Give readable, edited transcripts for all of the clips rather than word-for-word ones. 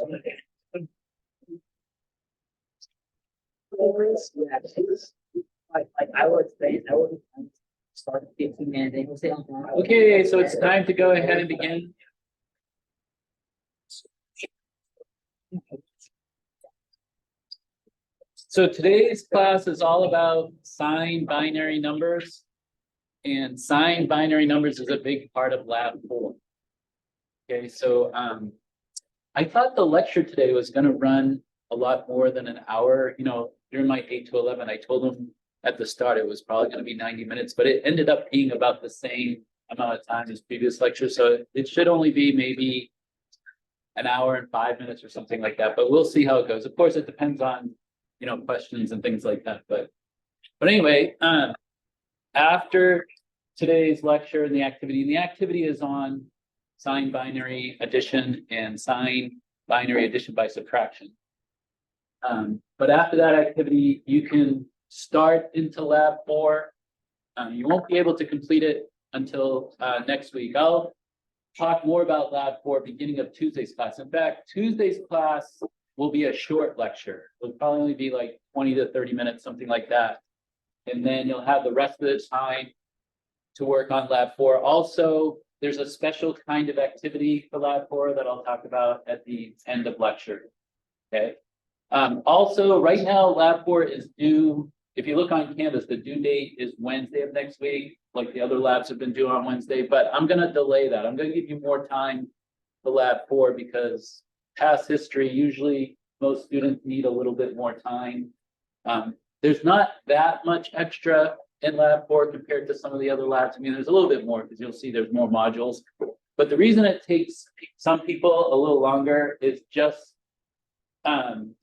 I would say I would start 15 minutes. Okay, so it's time to go ahead and begin. So today's class is all about signed binary numbers. And signed binary numbers is a big part of Lab 4. Okay, so I thought the lecture today was going to run a lot more than an hour. You know, during my 8 to 11, I told them at the start it was probably going to be 90 minutes, but it ended up being about the same amount of time as previous lectures. So it should only be maybe an hour and 5 minutes or something like that, but we'll see how it goes. Of course, it depends on, you know, questions and things like that. But anyway, after today's lecture and the activity is on signed binary addition and signed binary addition by subtraction. But after that activity, you can start into Lab 4. You won't be able to complete it until next week. I'll talk more about Lab 4 beginning of Tuesday's class. In fact, Tuesday's class will be a short lecture. It'll probably only be like 20 to 30 minutes, something like that. And then you'll have the rest of the time to work on Lab 4. Also, there's a special kind of activity for Lab 4 that I'll talk about at the end of lecture. Okay. Also, right now, Lab 4 is due. If you look on Canvas, the due date is Wednesday of next week, like the other labs have been due on Wednesday, but I'm going to delay that. I'm going to give you more time for Lab 4 because past history, usually most students need a little bit more time. There's not that much extra in Lab 4 compared to some of the other labs. I mean, there's a little bit more because you'll see there's more modules. But the reason it takes some people a little longer is just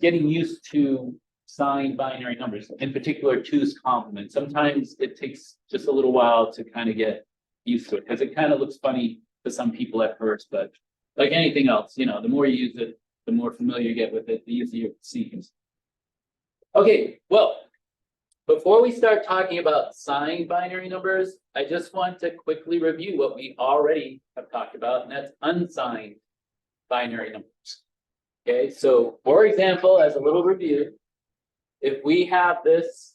getting used to signed binary numbers, in particular 2's complement. Sometimes it takes just a little while to kind of get used to it because it kind of looks funny to some people at first. But like anything else, you know, the more you use it, the more familiar you get with it, the easier it seems. Okay, well, before we start talking about signed binary numbers, I just want to quickly review what we already have talked about, and that's unsigned binary numbers. Okay, so for example, as a little review, if we have this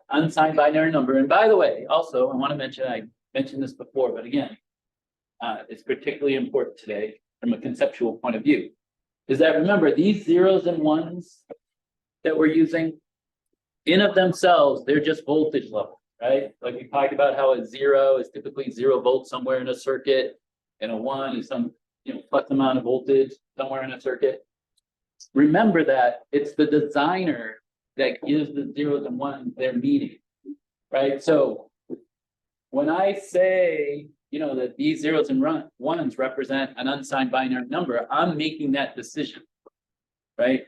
unsigned binary number, and by the way, also I want to mention, I mentioned this before, but again, it's particularly important today from a conceptual point of view, is that remember these zeros and ones that we're using, in of themselves, they're just voltage level, right? Like we talked about how a 0 is typically 0 volts somewhere in a circuit, and a 1 is some, you know, plus amount of voltage somewhere in a circuit. Remember that it's the designer that gives the zeros and ones their meaning, right? So when I say, you know, that these zeros and ones represent an unsigned binary number, I'm making that decision, right?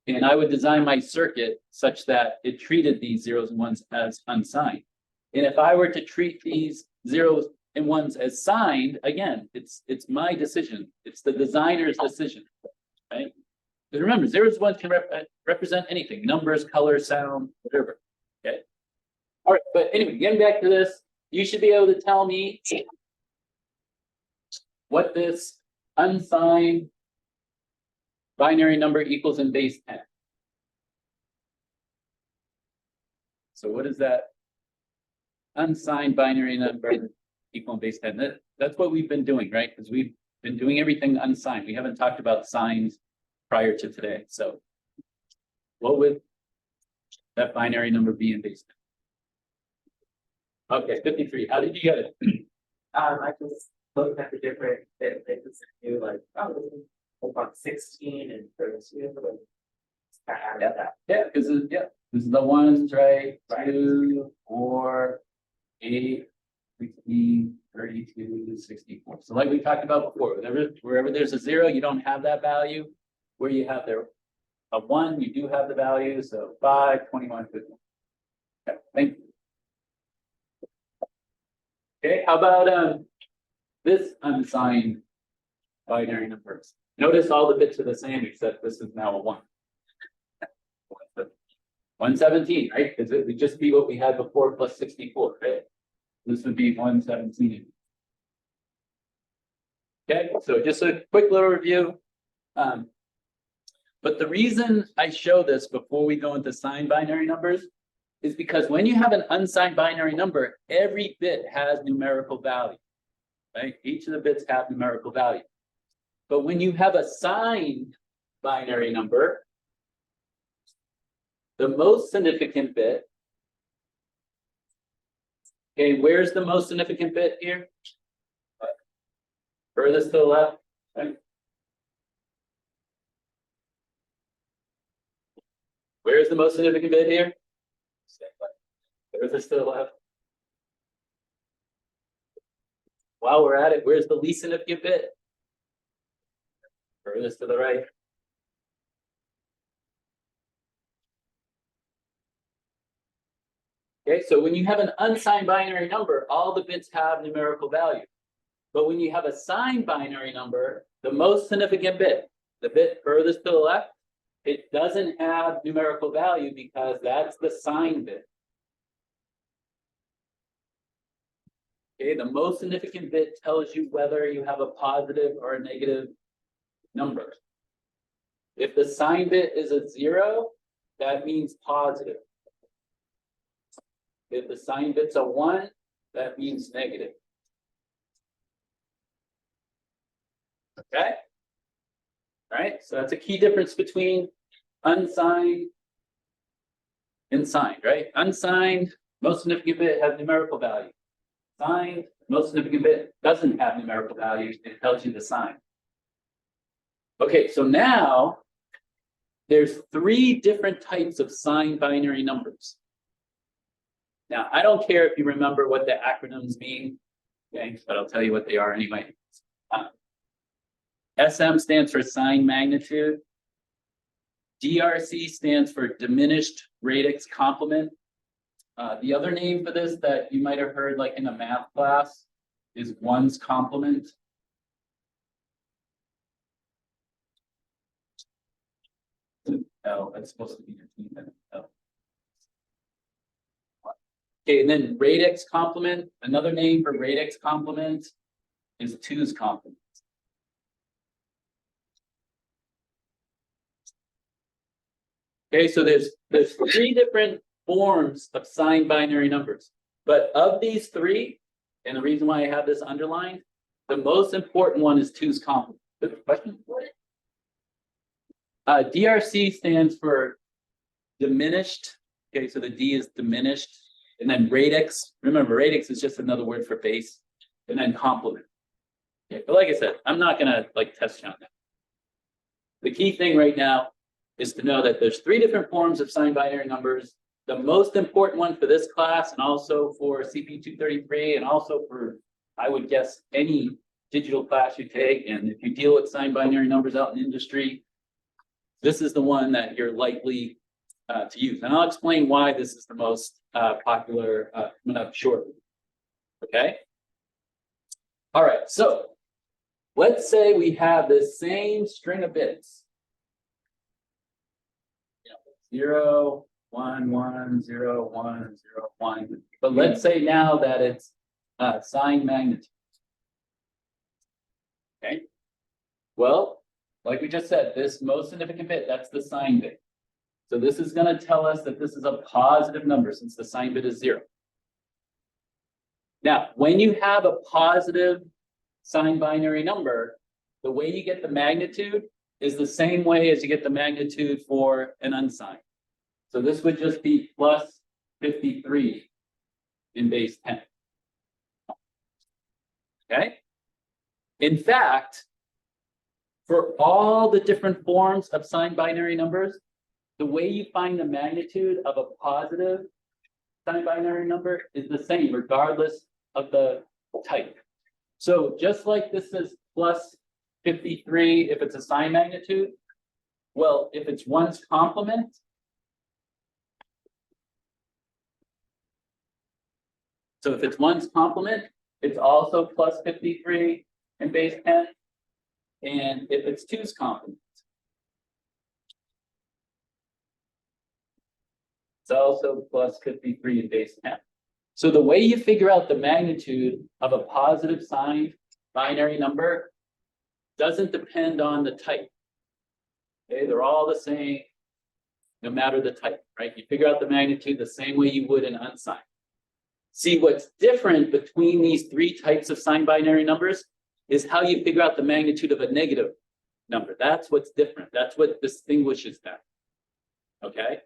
And I would design my circuit such that it treated these zeros and ones as unsigned. And if I were to treat these zeros and ones as signed, again, it's my decision. It's the designer's decision, right? Because remember, zeros and ones can represent anything: numbers, color, sound, whatever. Okay. All right. But anyway, getting back to this, you should be able to tell me what this unsigned binary number equals in base 10. So what is that unsigned binary number equal in base 10? That's what we've been doing, right? Because we've been doing everything unsigned. We haven't talked about signs prior to today. So what would that binary number be in base 10? Okay, 53. How did you get it? I just looked at the different places to do like about 16 and 32. Yeah, because this is the ones, right? 2, 4, 8, 16, 32, 64. So like we talked about before, wherever there's a 0, you don't have that value. Where you have there a 1, you do have the value. So 5, 21, 50. Okay, thank you. Okay, how about this unsigned binary number? Notice all the bits are the same except this is now a 1. 117, right? Because it would just be what we had before plus 64, right? This would be 117. Okay, so just a quick little review. But the reason I show this before we go into signed binary numbers is because when you have an unsigned binary number, every bit has numerical value, right? Each of the bits have numerical value. But when you have a signed binary number, the most significant bit, okay, where's the most significant bit here? Furthest to the left, right? Where's the most significant bit here? Furthest to the left. While we're at it, where's the least significant bit? Furthest to the right. Okay, so when you have an unsigned binary number, all the bits have numerical value. But when you have a signed binary number, the most significant bit, the bit furthest to the left, it doesn't have numerical value because that's the signed bit. Okay, the most significant bit tells you whether you have a positive or a negative number. If the signed bit is a 0, that means positive. If the signed bit's a 1, that means negative. Okay? All right, so that's a key difference between unsigned and signed, right? Unsigned, most significant bit has numerical value. Signed, most significant bit doesn't have numerical value. It tells you the sign. Okay, so now there's 3 different types of signed binary numbers. Now, I don't care if you remember what the acronyms mean, okay, but I'll tell you what they are anyway. SM stands for signed magnitude. DRC stands for diminished radix complement. The other name for this that you might have heard like in a math class is one's complement. Oh, that's supposed to be your team. Oh. Okay, and then radix complement, another name for radix complement is 2's complement. Okay, so there's 3 different forms of signed binary numbers. But of these 3, and the reason why I have this underlined, the most important one is 2's complement. Good question? DRC stands for diminished. Okay, so the D is diminished. And then radix, remember radix is just another word for base. And then complement. Okay, but like I said, I'm not gonna like test you on that. The key thing right now is to know that there's 3 different forms of signed binary numbers. The most important one for this class and also for CP 233 and also for, I would guess, any digital class you take. And if you deal with signed binary numbers out in industry, this is the one that you're likely to use. And I'll explain why this is the most popular coming up shortly. Okay. All right. So let's say we have this same string of bits. 0, 1, 1, 0, 1, 0, 1. But let's say now that it's signed magnitude. Okay. Well, like we just said, this most significant bit, that's the signed bit. So this is going to tell us that this is a positive number since the signed bit is 0. Now, when you have a positive signed binary number, the way you get the magnitude is the same way as you get the magnitude for an unsigned. So this would just be plus 53 in base 10. Okay? In fact, for all the different forms of signed binary numbers, the way you find the magnitude of a positive signed binary number is the same regardless of the type. So just like this is plus 53 if it's a signed magnitude, well, if it's 1's complement, so if it's 1's complement, it's also plus 53 in base 10. And if it's 2's complement, it's also plus 53 in base 10. So the way you figure out the magnitude of a positive signed binary number doesn't depend on the type. Okay, they're all the same, no matter the type, right? You figure out the magnitude the same way you would an unsigned. See, what's different between these three types of signed binary numbers is how you figure out the magnitude of a negative number. That's what's different. That's what distinguishes them. Okay?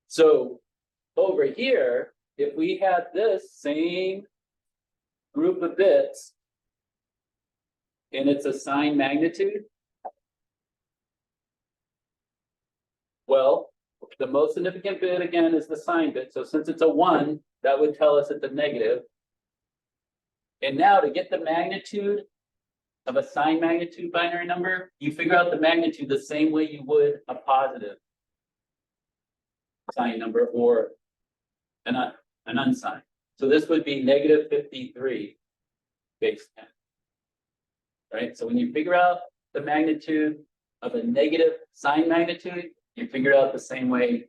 So over here, if we had this same group of bits and it's a signed magnitude, well, the most significant bit again is the sign bit. So since it's a 1, that would tell us it's a negative. And now to get the magnitude of a signed magnitude binary number, you figure out the magnitude the same way you would a positive signed number or an unsigned. So this would be negative 53 base 10. Right? So when you figure out the magnitude of a negative signed magnitude, you figure it out the same way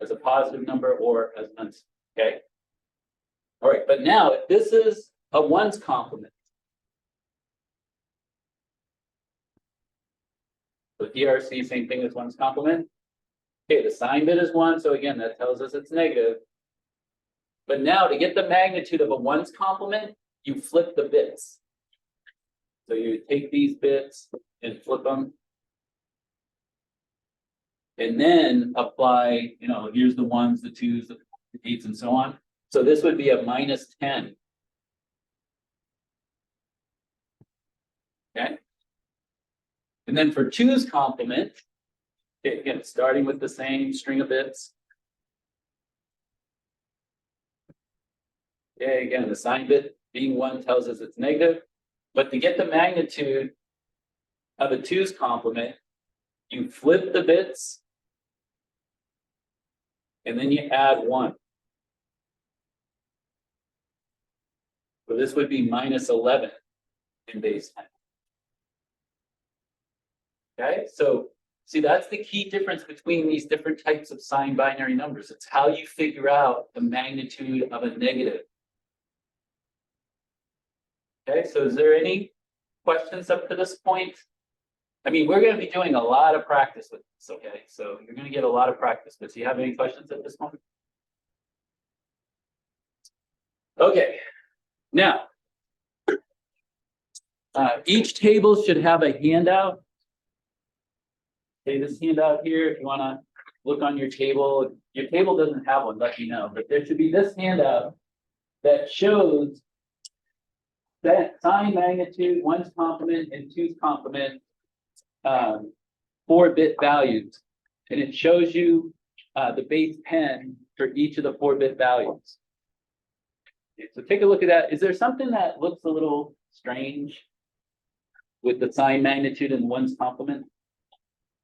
as a positive number or as an unsigned. Okay. All right, but now if this is a 1's complement, so DRC, same thing as 1's complement. Okay, the sign bit is 1, so again, that tells us it's negative. But now to get the magnitude of a 1's complement, you flip the bits. So you take these bits and flip them. And then apply, here's the 1s, the 2s, the 8s, and so on. So this would be a minus 10. Okay. And then for 2's complement, again, starting with the same string of bits. Okay, again, the sign bit being 1 tells us it's negative. But to get the magnitude of a 2's complement, you flip the bits and then you add 1. So this would be minus 11 in base 10. Okay, so see, that's the key difference between these different types of signed binary numbers. It's how you figure out the magnitude of a negative. Okay, so is there any questions up to this point? I mean, we're going to be doing a lot of practice with this, okay? So you're going to get a lot of practice, but do you have any questions at this point? Okay, now, each table should have a handout. Okay, this handout here, if you want to look on your table doesn't have one, let me know, but there should be this handout that shows that sign magnitude, 1's complement and 2's complement 4-bit values. And it shows you the base 10 for each of the 4-bit values. Okay, so take a look at that. Is there something that looks a little strange with the sign magnitude and 1's complement?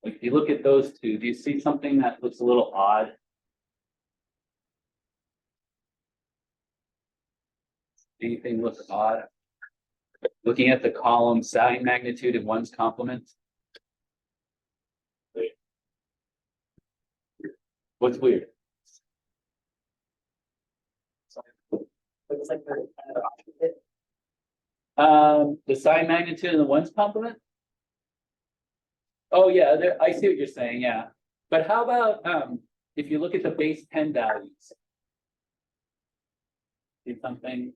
Like if you look at those two, do you see something that looks a little odd? Anything looks odd? Looking at the column sign magnitude and 1's complement. What's weird? Looks like they're kind of opposite. The sign magnitude and the 1's complement? Oh yeah, I see what you're saying, yeah. But how about if you look at the base 10 values? See something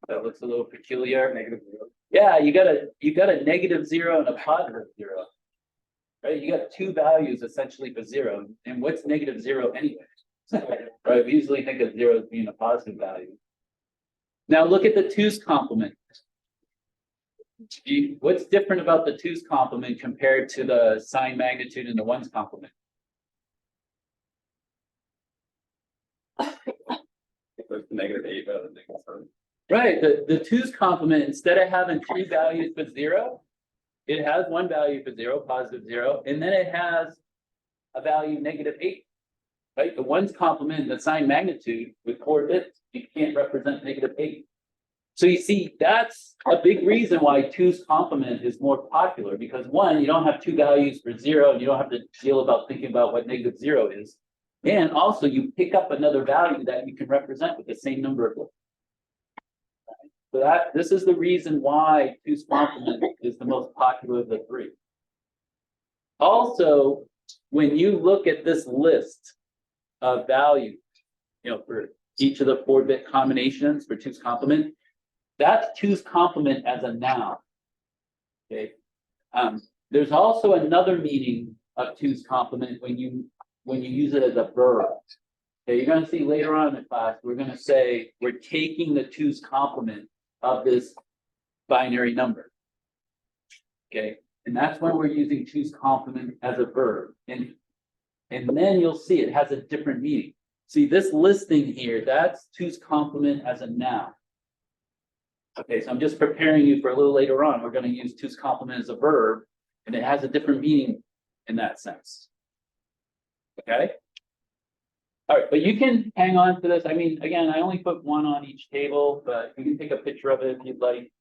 that looks a little peculiar? -0. Yeah, you got a -0 and a +0. Right? You got two values essentially for 0. And what's -0 anyway? Right? We usually think of 0 as being a positive value. Now look at the 2's complement. What's different about the 2's complement compared to the sign magnitude and the 1's complement? It's -8 rather than -7. Right, the 2's complement, instead of having 2 values for 0, it has 1 value for 0, +0, and then it has a value -8. Right, the 1's complement, the sign magnitude with 4 bits, you can't represent -8. So you see, that's a big reason why 2's complement is more popular, because 1, you don't have 2 values for 0, and you don't have to deal about thinking about what -0 is. And also you pick up another value that you can represent with the same number of bits. So this is the reason why 2's complement is the most popular of the 3. Also, when you look at this list of values, for each of the 4-bit combinations for two's complement, that's two's complement as a noun. Okay. There's also another meaning of two's complement when you use it as a verb. Okay, you're going to see later on in the class, we're going to say we're taking the two's complement of this binary number. Okay, and that's when we're using two's complement as a verb. And then you'll see it has a different meaning. See this listing here, that's two's complement as a noun. Okay, so I'm just preparing you for a little later on. We're going to use two's complement as a verb, and it has a different meaning in that sense. Okay. All right, but you can hang on to this. I mean, again, I only put one on each table, but you can take a picture of it if you'd like.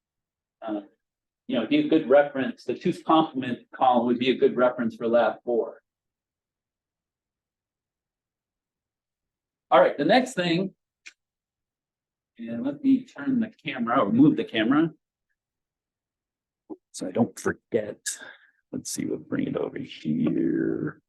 Be a good reference. The two's complement column would be a good reference for lab 4. All right, the next thing, and let me turn the camera or move the camera so I don't forget. Let's see, we'll bring it over here.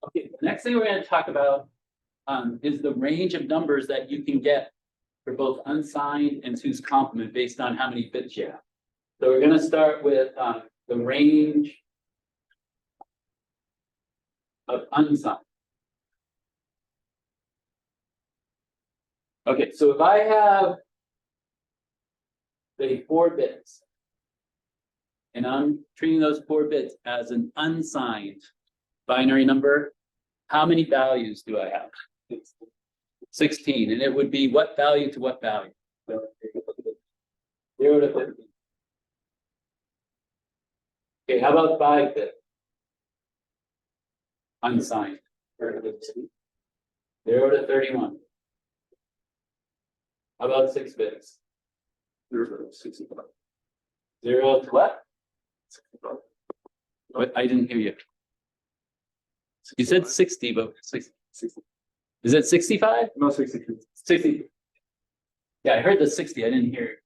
Okay, the next thing we're going to talk about is the range of numbers that you can get for both unsigned and two's complement based on how many bits you have. So we're going to start with the range of unsigned. Okay, so if I have, say, 4 bits, and I'm treating those 4 bits as an unsigned binary number, how many values do I have? 16, and it would be what value to what value? 0 to 15. Okay, how about 5 bits? Unsigned. 0 to 31. How about 6 bits? 0 to 65. 0 to what? 65. What? I didn't hear you. You said 60, but 60. Is it 65? No, 62. 60. Yeah, I heard the 60. I didn't hear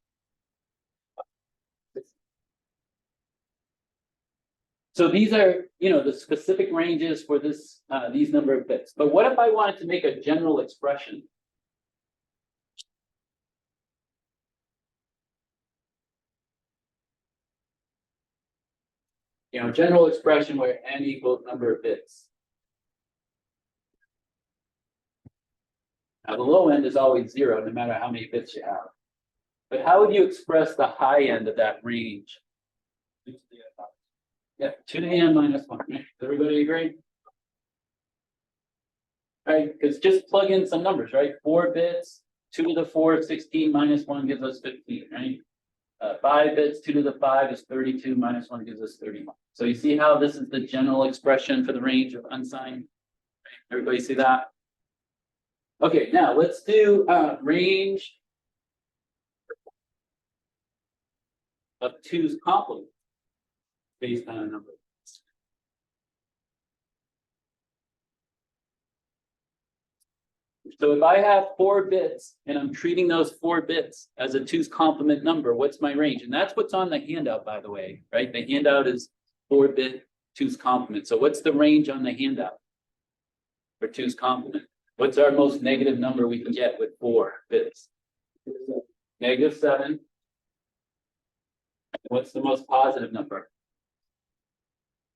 it. So these are, the specific ranges for this, these number of bits. But what if I wanted to make a general expression? General expression where n equals number of bits. Now the low end is always 0, no matter how many bits you have. But how would you express the high end of that range? Yeah, 2 to the n minus 1. Does everybody agree? Right, because just plug in some numbers, right? 4 bits, 2 to the 4, 16 minus 1 gives us 15, right? 5 bits, 2 to the 5 is 32, minus 1 gives us 31. So you see how this is the general expression for the range of unsigned? Everybody see that? Okay, now let's do range of two's complement based on a number. So if I have 4 bits and I'm treating those 4 bits as a two's complement number, what's my range? And that's what's on the handout, by the way, right? The handout is 4-bit two's complement. So what's the range on the handout for two's complement? What's our most negative number we can get with 4 bits? -7. What's the most positive number?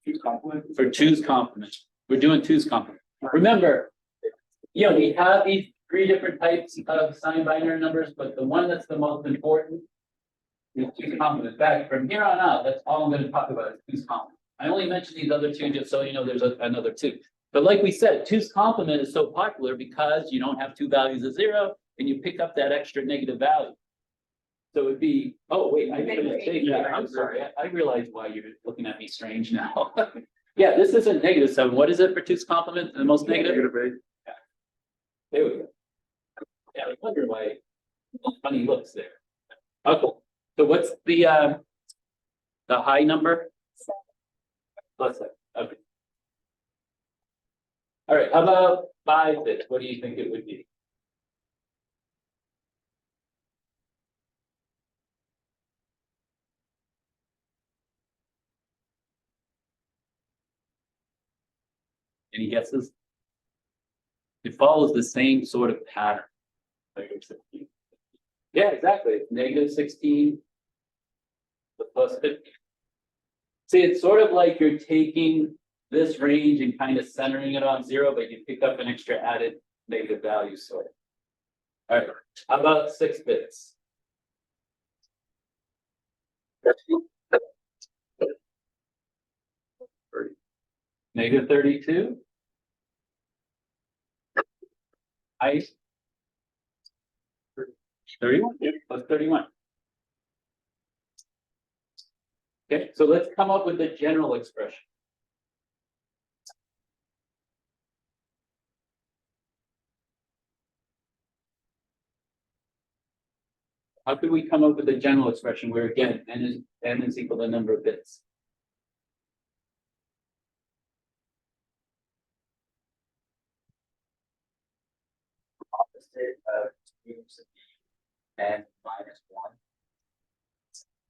Two's complement. For two's complement. We're doing two's complement. Remember, we have these 3 different types of signed binary numbers, but the one that's the most important is two's complement. In fact, from here on out, that's all I'm going to talk about is two's complement. I only mentioned these other 2 just so you know there's another 2. But like we said, two's complement is so popular because you don't have 2 values of 0 and you pick up that extra negative value. So it'd be, oh wait, I made a mistake. Yeah, I'm sorry. I realize why you're looking at me strange now. Yeah, this isn't -7. What is it for two's complement? The most negative? Negative 8. There we go. Yeah, I wonder why Funny looks there. Okay, so what's the high number? Plus that, okay. All right, how about 5 bits? What do you think it would be? Any guesses? It follows the same sort of pattern. -16. Yeah, exactly. It's -16 the +50. See, it's sort of like you're taking this range and kind of centering it on 0, but you pick up an extra added negative value sort of. All right, how about 6 bits? -32. I 31 +31. Okay, so let's come up with the general expression. How could we come up with a general expression where again n is equal to the number of bits? Opposite of and -1.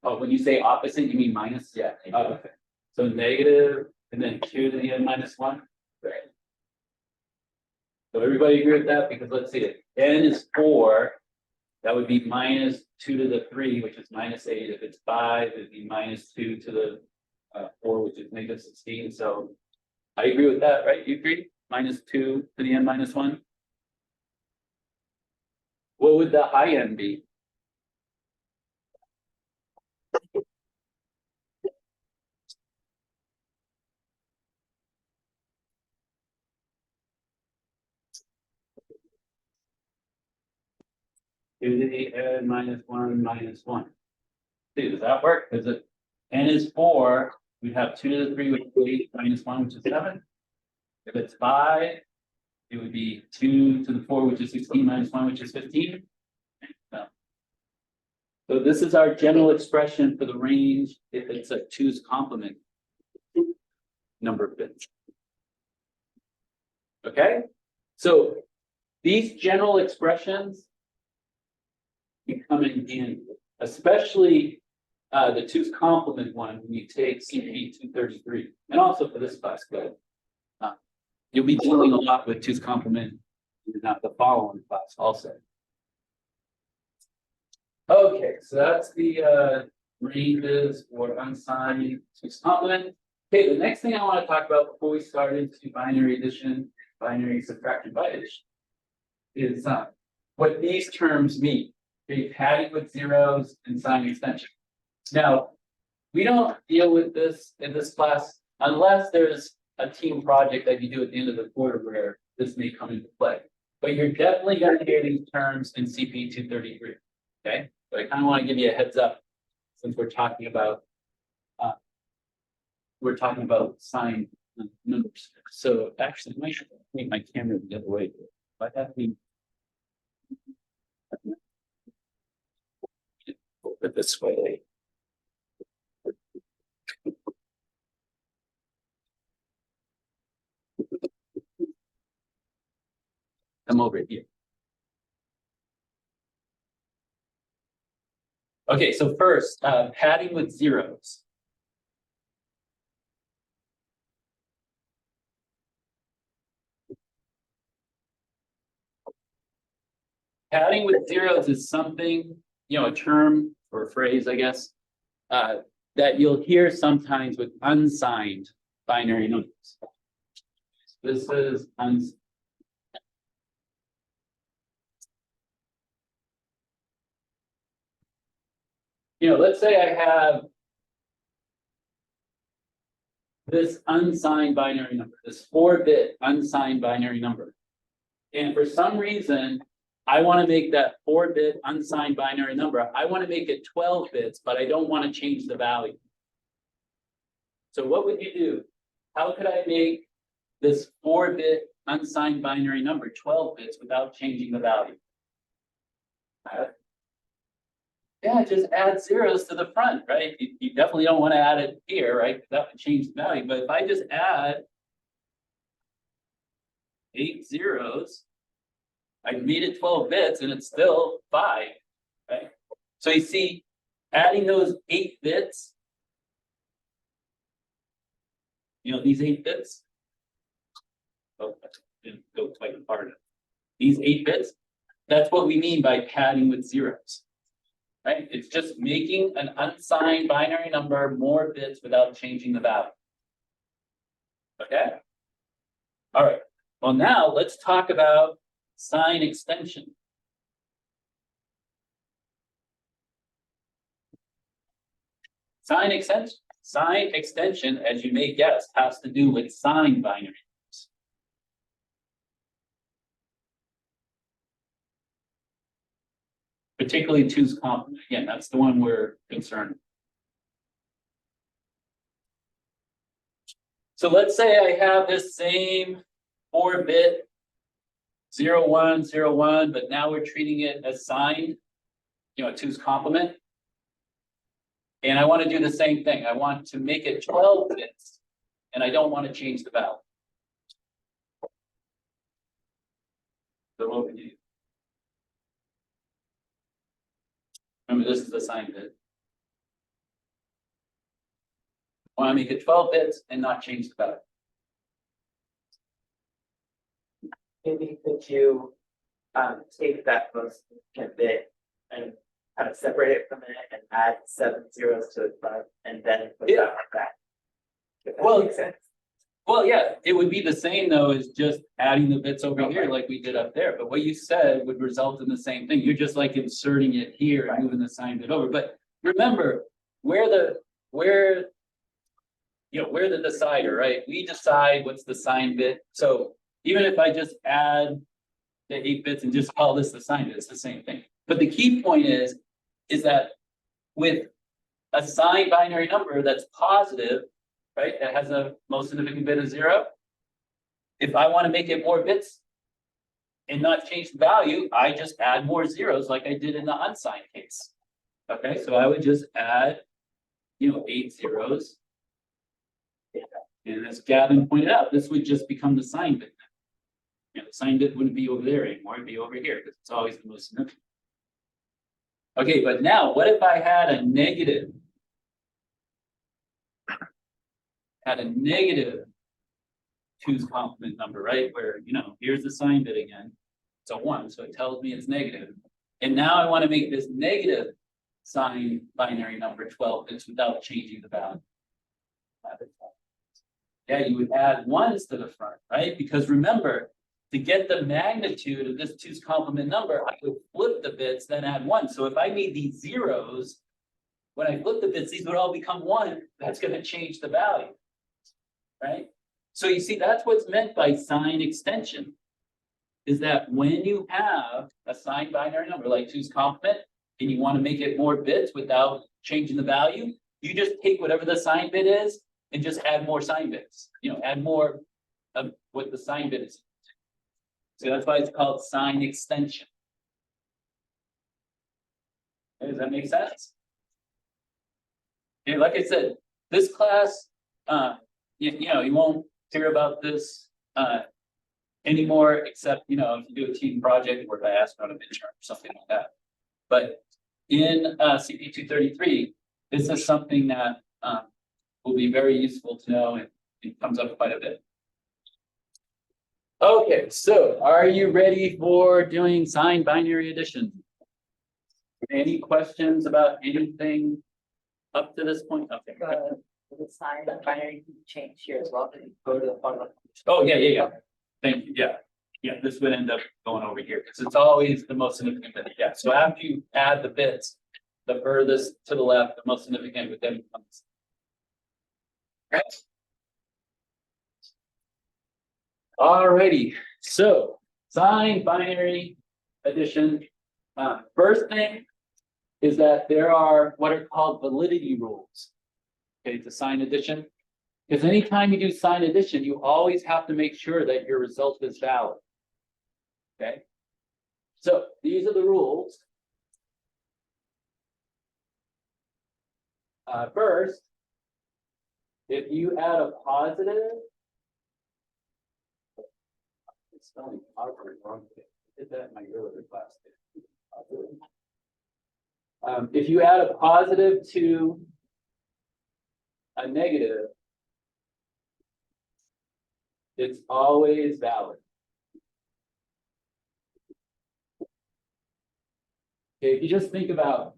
Oh, when you say opposite, you mean minus? Yeah. Oh, okay. So negative and then 2 to the n -1. Right. So everybody agree with that? Because let's see it. N is 4. That would be -2 to the 3, which is -8. If it's 5, it'd be -2 to the 4, which is -16. So I agree with that, right? You agree? -2 to the n -1. What would the high end be? To the n -1. See, does that work? Because if n is 4, we'd have 2 to the 3, which is 8, -1, which is 7. If it's 5, it would be 2 to the 4, which is 16, -1, which is 15. So this is our general expression for the range if it's a 2's complement number of bits. Okay, so these general expressions become in handy, especially the 2's complement one when you take CP 233, and also for this class, but you'll be dealing a lot with 2's complement in the following class also. Okay, so that's the ranges for unsigned 2's complement. Okay, the next thing I want to talk about before we start into binary addition, binary subtraction by addition, is what these terms mean. Okay, padding with zeros and sign extension. Now, we don't deal with this in this class unless there's a team project that you do at the end of the quarter where this may come into play. But you're definitely going to hear these terms in CP 233. Okay, but I kind of want to give you a heads up since we're talking about sign numbers. So actually, I might have to make my camera the other way. Might have to be it this way. Come over here. Okay, so first, padding with zeros. Padding with zeros is something, a term or a phrase, I guess, that you'll hear sometimes with unsigned binary numbers. This is unsigned. Let's say I have this unsigned binary number, this 4-bit unsigned binary number. And for some reason, I want to make that 4-bit unsigned binary number. I want to make it 12 bits, but I don't want to change the value. So what would you do? How could I make this 4-bit unsigned binary number 12 bits without changing the value? Yeah, just add zeros to the front, right? You definitely don't want to add it here, right? That would change the value, but if I just add 8 zeros, I made it 12 bits and it's still 5, right? So you see, adding those 8 bits, these 8 bits. Oh, I didn't go quite far enough. These 8 bits, that's what we mean by padding with zeros. Right? It's just making an unsigned binary number more bits without changing the value. Okay? All right. Well, now let's talk about sign extension. Sign extension, as you may guess, has to do with signed binary numbers. Particularly 2's complement. Again, that's the one we're concerned with. So let's say I have this same 4-bit 0101, but now we're treating it as signed, 2's complement. And I want to do the same thing. I want to make it 12 bits, and I don't want to change the value. So what would you do? Remember, this is the signed bit. I want to make it 12 bits and not change the value. Maybe could you take that most significant bit and kind of separate it from it and add 7 zeros to the front and then put that back? If that Well, makes sense. Well, yeah, it would be the same though as just adding the bits over here like we did up there. But what you said would result in the same thing. You're just like inserting it here and moving the signed bit over. But remember, we're the decider, right? We decide what's the signed bit. So even if I just add the 8 bits and just call this the signed bit, it's the same thing. But the key point is that with a signed binary number that's positive, right, that has a most significant bit of 0, if I want to make it more bits and not change the value, I just add more zeros like I did in the unsigned case. Okay, so I would just add, 8 zeros. And as Gavin pointed out, this would just become the signed bit. The signed bit wouldn't be over there anymore, it'd be over here because it's always the most significant. Okay, but now what if I had a negative? Had a negative 2's complement number, right? Where, here's the signed bit again. It's a 1, so it tells me it's negative. And now I want to make this negative signed binary number 12 bits without changing the value. Yeah, you would add 1s to the front, right? Because remember, to get the magnitude of this 2's complement number, I would flip the bits, then add 1. So if I made these zeros, when I flip the bits, these would all become 1. That's going to change the value, right? So you see, that's what's meant by sign extension, is that when you have a signed binary number like 2's complement, and you want to make it more bits without changing the value, you just take whatever the signed bit is and just add more signed bits, add more of what the signed bit is. So that's why it's called sign extension. Okay, does that make sense? Okay, like I said, this class, you won't hear about this anymore, except, if you do a team project or if I ask on a midterm or something like that. But in CP 233, this is something that will be very useful to know, and it comes up quite a bit. Okay, so are you ready for doing signed binary addition? Any questions about anything up to this point? Okay. The sign binary change here as well. Go to the bottom. Oh, yeah. Thank you. Yeah, this would end up going over here because it's always the most significant bit. Yeah, so after you add the bits, the furthest to the left, the most significant would then become this. Right. Alrighty, so signed binary addition. First thing is that there are what are called validity rules. Okay, to sign addition. Because anytime you do sign addition, you always have to make sure that your result is valid. Okay, so these are the rules. First, if you add a positive. It's spelling positive wrong. I did that in my earlier class. If you add a positive to a negative, it's always valid. Okay, if you just think about,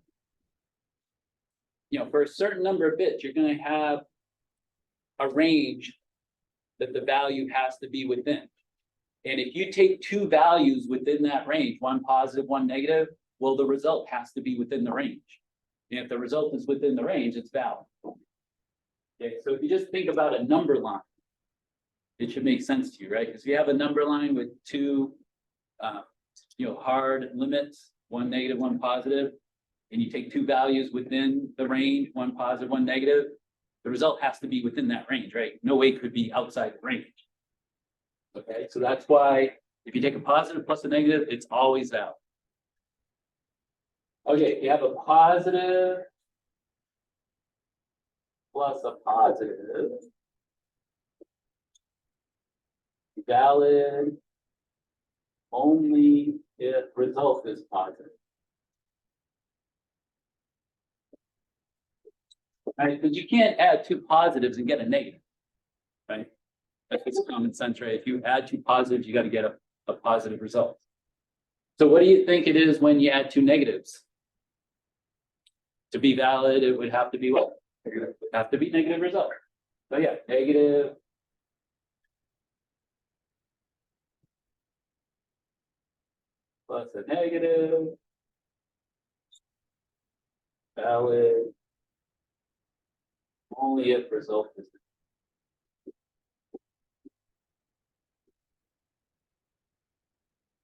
for a certain number of bits, you're going to have a range that the value has to be within. And if you take two values within that range, one positive, one negative, well, the result has to be within the range. And if the result is within the range, it's valid. Okay, so if you just think about a number line, it should make sense to you, right? Because if you have a number line with two, hard limits, one negative, one positive, and you take two values within the range, one positive, one negative, the result has to be within that range, right? No way it could be outside the range. Okay, so that's why if you take a positive plus a negative, it's always valid. Okay, if you have a positive plus a positive, valid only if result is positive. Right, because you can't add two positives and get a negative, right? That's just common sense, right? If you add two positives, you got to get a positive result. So what do you think it is when you add two negatives? To be valid, it would have to be what? It would have to be negative result. So yeah, negative plus a negative, valid only if result is.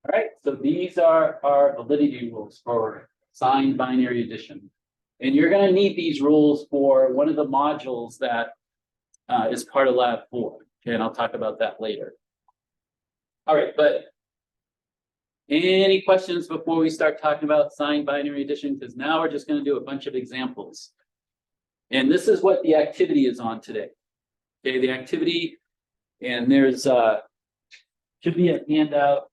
All right, so these are our validity rules for signed binary addition. And you're going to need these rules for one of the modules that is part of Lab 4. Okay, and I'll talk about that later. All right, but any questions before we start talking about signed binary addition? Because now we're just going to do a bunch of examples. And this is what the activity is on today. Okay, the activity, and there's should be a handout,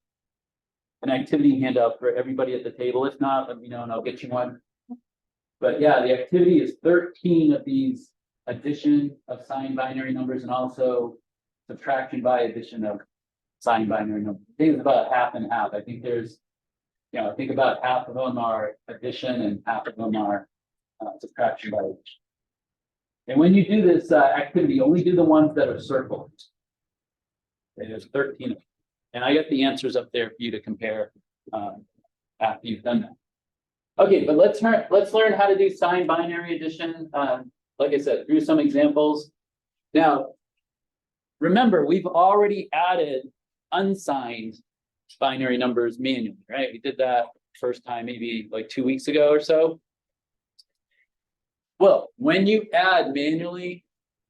an activity handout for everybody at the table. If not, let me know and I'll get you one. But yeah, the activity is 13 of these addition of signed binary numbers and also subtraction by addition of signed binary numbers. I think it's about half and half. I think there's, I think about half of them are addition and half of them are subtraction by addition. And when you do this activity, only do the ones that are circled. Okay, there's 13 of them. And I got the answers up there for you to compare after you've done that. Okay, but let's learn how to do signed binary addition. Like I said, through some examples. Now, remember, we've already added unsigned binary numbers manually, right? We did that first time maybe like 2 weeks ago or so. Well, when you add manually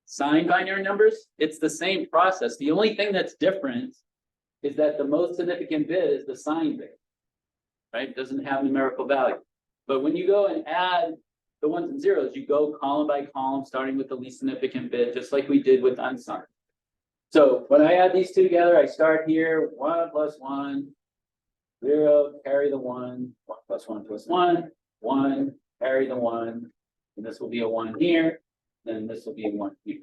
signed binary numbers, it's the same process. The only thing that's different is that the most significant bit is the signed bit, right? It doesn't have numerical value. But when you go and add the ones and zeros, you go column by column, starting with the least significant bit, just like we did with unsigned. So when I add these two together, I start here, 1 plus 1, 0, carry the 1, 1 plus 1 plus 1, 1, carry the 1, and this will be a 1 here, then this will be a 1 here.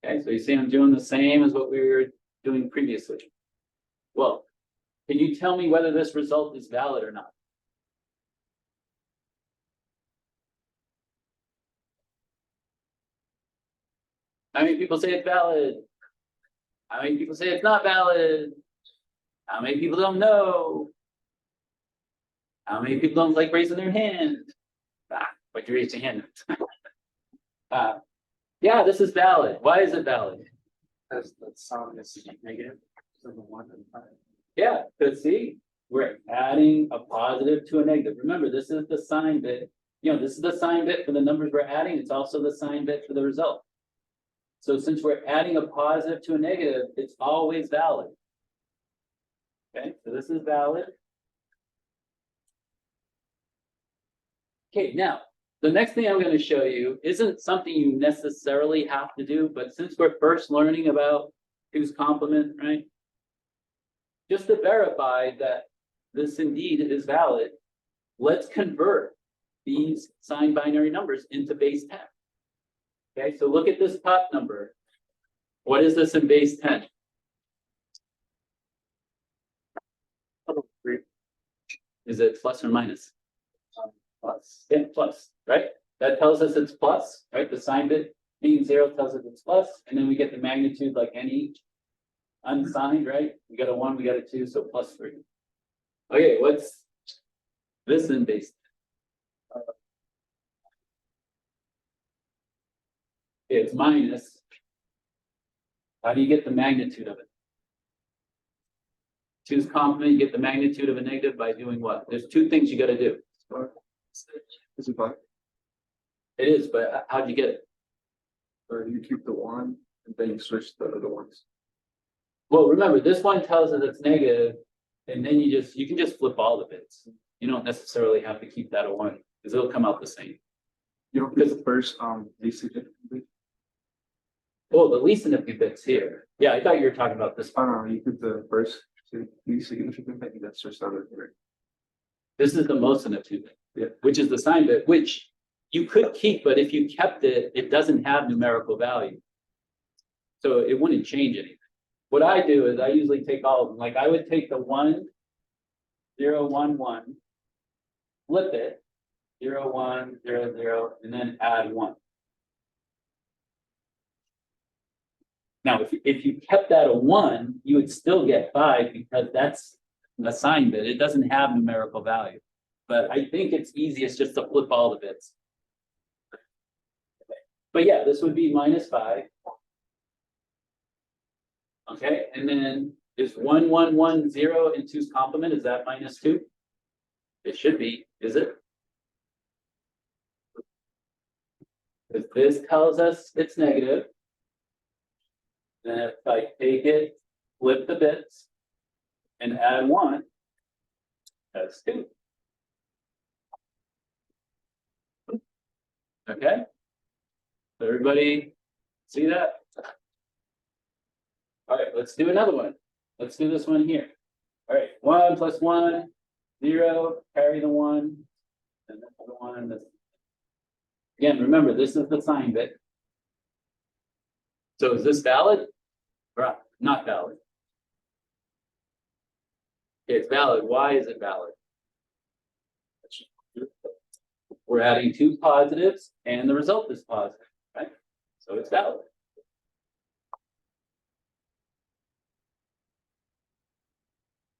Okay, so you see I'm doing the same as what we were doing previously. Well, can you tell me whether this result is valid or not? How many people say it's valid? How many people say it's not valid? How many people don't know? How many people don't like raising their hand? But you raise your hand. Yeah, this is valid. Why is it valid? Because the sum is negative. So the 1 and 5. Yeah, because see, we're adding a positive to a negative. Remember, this is the sign bit. This is the sign bit for the numbers we're adding. It's also the sign bit for the result. So since we're adding a positive to a negative, it's always valid. Okay, so this is valid. Okay, now, the next thing I'm gonna show you isn't something you necessarily have to do, but since we're first learning about two's complement, right? Just to verify that this indeed is valid, let's convert these signed binary numbers into base 10. Okay, so look at this top number. What is this in base 10? Is it plus or minus? Plus. Yeah, plus, right? That tells us it's plus, right? The sign bit being 0 tells us it's plus, and then we get the magnitude like any unsigned, right? We got a 1, we got a 2, so plus 3. Okay, what's this in base? It's minus. How do you get the magnitude of it? Two's complement, you get the magnitude of a negative by doing what? There's two things you got to do. Is it fine? It is, but how'd you get it? Or you keep the 1 and then you switch the other ones. Well, remember, this one tells us it's negative, and then you can just flip all the bits. You don't necessarily have to keep that a 1, because it'll come out the same. You don't get the first least significant bit. Oh, the least significant bits here. Yeah, I thought you were talking about this I one. don't know, you keep the first least significant bit, that's just out of here. This is the most significant bit, Yeah. which is the sign bit, which you could keep, but if you kept it, it doesn't have numerical value. So it wouldn't change anything. What I do is I usually take all of them. Like I would take the 1, 0, 1, 1, flip it, 0, 1, 0, 0, and then add 1. Now, if you kept that a 1, you would still get 5 because that's a sign bit. It doesn't have numerical value. But I think it's easiest just to flip all the bits. But yeah, this would be minus 5. Okay, and then is 1, 1, 1, 0 in 2's complement? Is that minus 2? It should be, is it? Because this tells us it's negative. Then if I take it, flip the bits, and add 1, that's 2. Okay? Everybody see that? All right, let's do another one. Let's do this one here. All right, 1 plus 1, 0, carry the 1, and then the 1. Again, remember, this is the sign bit. So is this valid or not valid? Okay, it's valid. Why is it valid? We're adding 2 positives and the result is positive, right? So it's valid.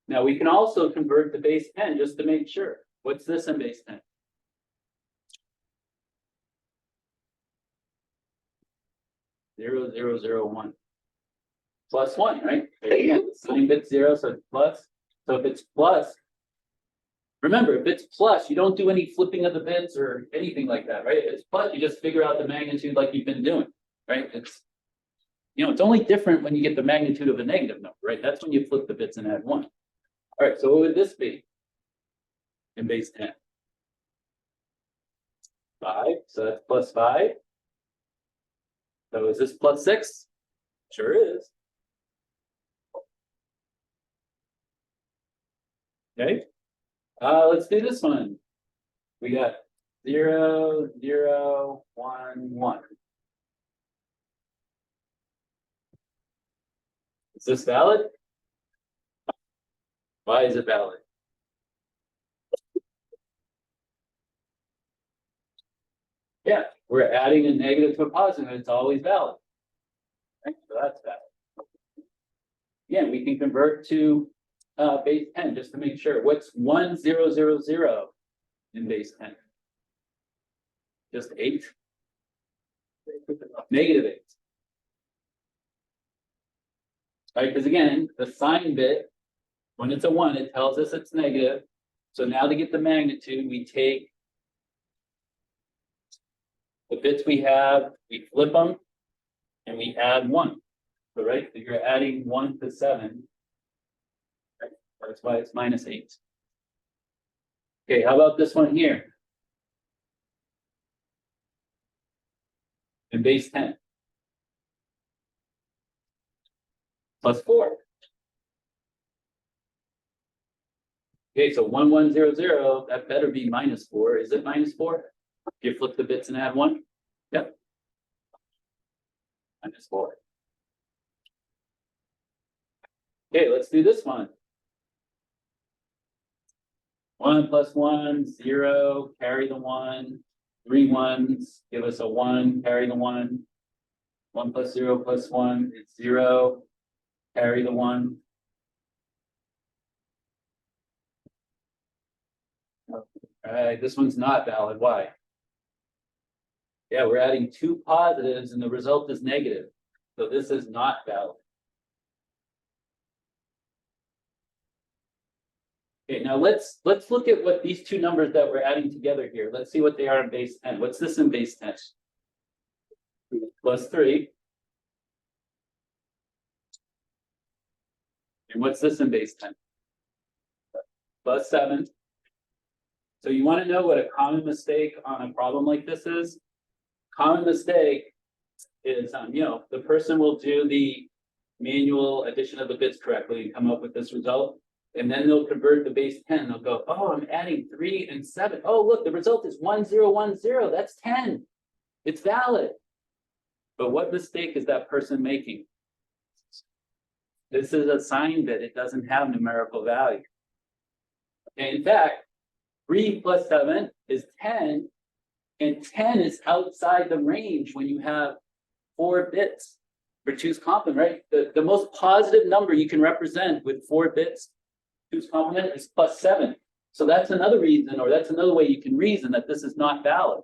Now we can also convert to base 10 just to make sure. What's this in base 10? Zero, 0, 0, 1. Plus 1, right? Again, the sign bit's 0, so it's plus. So if it's plus, remember, if it's plus, you don't do any flipping of the bits or anything like that, right? If it's plus, you just figure out the magnitude like you've been doing, right? It's, it's only different when you get the magnitude of a negative number, right? That's when you flip the bits and add 1. All right, so what would this be in base 10? 5, so that's plus 5. So is this plus 6? Sure is. Okay, let's do this one. We got 0, 0, 1, 1. Is this valid? Why is it valid? Yeah, we're adding a negative to a positive, and it's always valid. Right? So that's valid. Again, we can convert to base 10 just to make sure. What's 1, 0, 0, 0 in base 10? Just 8? Negative 8. All right, because again, the sign bit, when it's a 1, it tells us it's negative. So now to get the magnitude, we take the bits we have, we flip them, and we add 1. So right, so you're adding 1 to 7. Right? That's why it's minus 8. Okay, how about this one here? And base 10. Plus 4. Okay, so 1, 1, 0, 0, that better be minus 4. Is it minus 4? If you flip the bits and add 1? Yep. Minus 4. Okay, let's do this one. 1 plus 1, 0, carry the 1. 3 ones, give us a 1, carry the 1. 1 plus 0 plus 1 is 0, carry the 1. All right, this one's not valid. Why? Yeah, we're adding 2 positives and the result is negative. So this is not valid. Okay, now let's look at what these 2 numbers that we're adding together here. Let's see what they are in base 10. What's this in base 10? Plus 3. And what's this in base 10? Plus 7. So you want to know what a common mistake on a problem like this is? Common mistake is, the person will do the manual addition of the bits correctly and come up with this result. And then they'll convert the base 10. They'll go, oh, I'm adding 3 and 7. Oh, look, the result is 1, 0, 1, 0. That's 10. It's valid. But what mistake is that person making? This is a sign bit. It doesn't have numerical value. Okay, in fact, 3 plus 7 is 10. And 10 is outside the range when you have 4 bits for 2's complement, right? The most positive number you can represent with 4 bits, 2's complement, is plus 7. So that's another reason, or that's another way you can reason that this is not valid,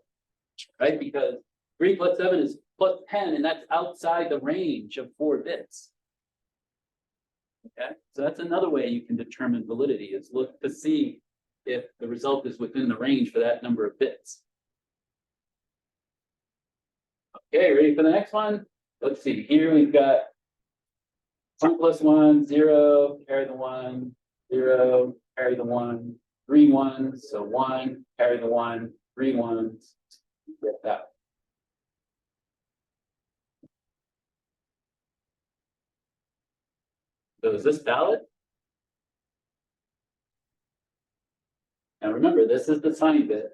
right? Because 3 plus 7 is plus 10, and that's outside the range of 4 bits. Okay, so that's another way you can determine validity, is look to see if the result is within the range for that number of bits. Okay, ready for the next one? Let's see, here we've got 1 plus 1, 0, carry the 1, 0, carry the 1, 3 ones, so 1, carry the 1, 3 ones, get that. So is this valid? Now remember, this is the sign bit.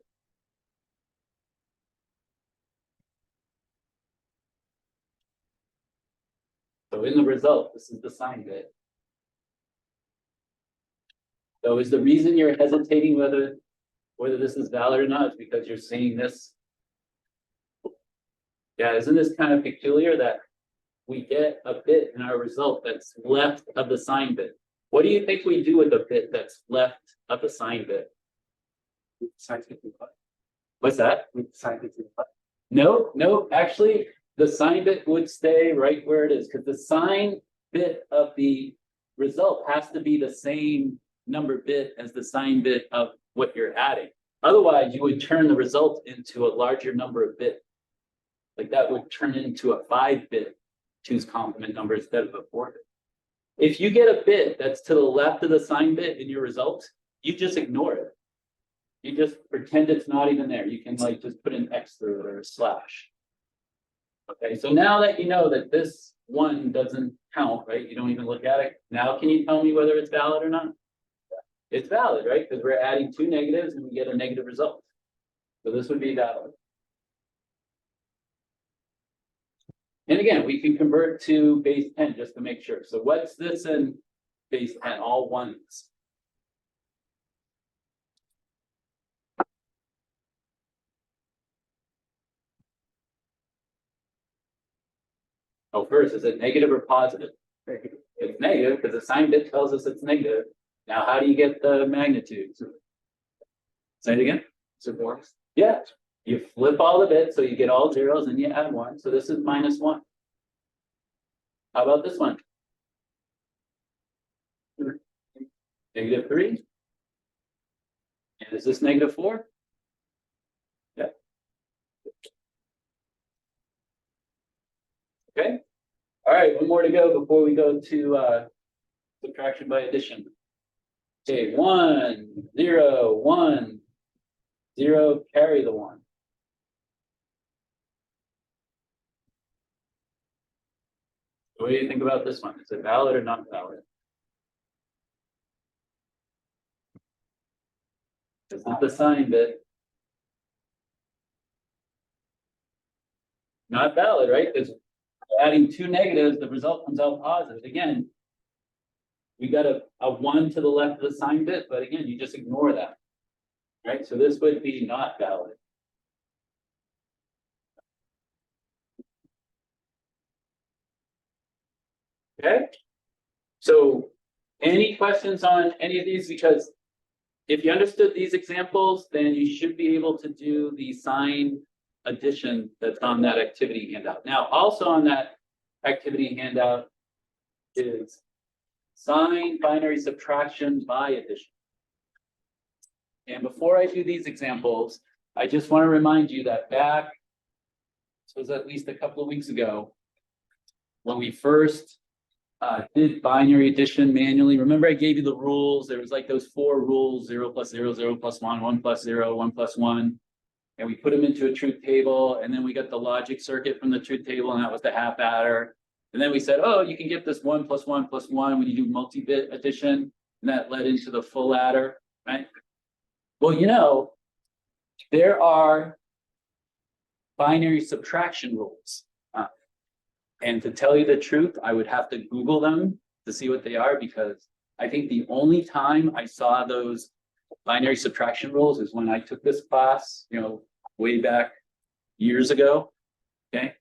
So in the result, this is the sign bit. So is the reason you're hesitating whether this is valid or not is because you're seeing this? Yeah, isn't this kind of peculiar that we get a bit in our result that's left of the sign bit? What do you think we do with a bit that's left of the sign bit? What's that? No, actually, the sign bit would stay right where it is, because the sign bit of the result has to be the same number bit as the sign bit of what you're adding. Otherwise, you would turn the result into a larger number of bits. Like that would turn into a 5-bit 2's complement number instead of a 4-bit. If you get a bit that's to the left of the sign bit in your result, you just ignore it. You just pretend it's not even there. You can like just put an X through it or a slash. Okay, so now that you know that this one doesn't count, right? You don't even look at it. Now can you tell me whether it's valid or not? It's valid, right? Because we're adding 2 negatives and we get a negative result. So this would be valid. And again, we can convert to base 10 just to make sure. So what's this in base 10? All ones. Oh, first, is it negative or positive? It's negative because the sign bit tells us it's negative. Now, how do you get the magnitude? Say it again. Yeah, you flip all the bits, so you get all zeros and you add 1. So this is minus 1. How about this one? Negative 3. And is this negative 4? Yeah. Okay. All right, one more to go before we go to subtraction by addition. Okay, 1, 0, 1, 0, carry the 1. What do you think about this one? Is it valid or not valid? This is the sign bit. Not valid, right? Because adding two negatives, the result comes out positive. Again, we got a 1 to the left of the sign bit, but again, you just ignore that. Right? So this would be not valid. Okay? So any questions on any of these? Because if you understood these examples, then you should be able to do the sign addition that's on that activity handout. Now, also on that activity handout is sign binary subtraction by addition. And before I do these examples, I just want to remind you that back, this was at least a couple of weeks ago, when we first did binary addition manually. Remember I gave you the rules. There was like those 4 rules, 0 plus 0, 0 plus 1, 1 plus 0, 1 plus 1. And we put them into a truth table. And then we got the logic circuit from the truth table, and that was the half adder. And then we said, oh, you can get this 1 plus 1 plus 1 when you do multi-bit addition. And that led into the full adder, right? Well, you know, there are binary subtraction rules. And to tell you the truth, I would have to Google them to see what they are, because I think the only time I saw those binary subtraction rules is when I took this class, you know, way back years ago. Okay.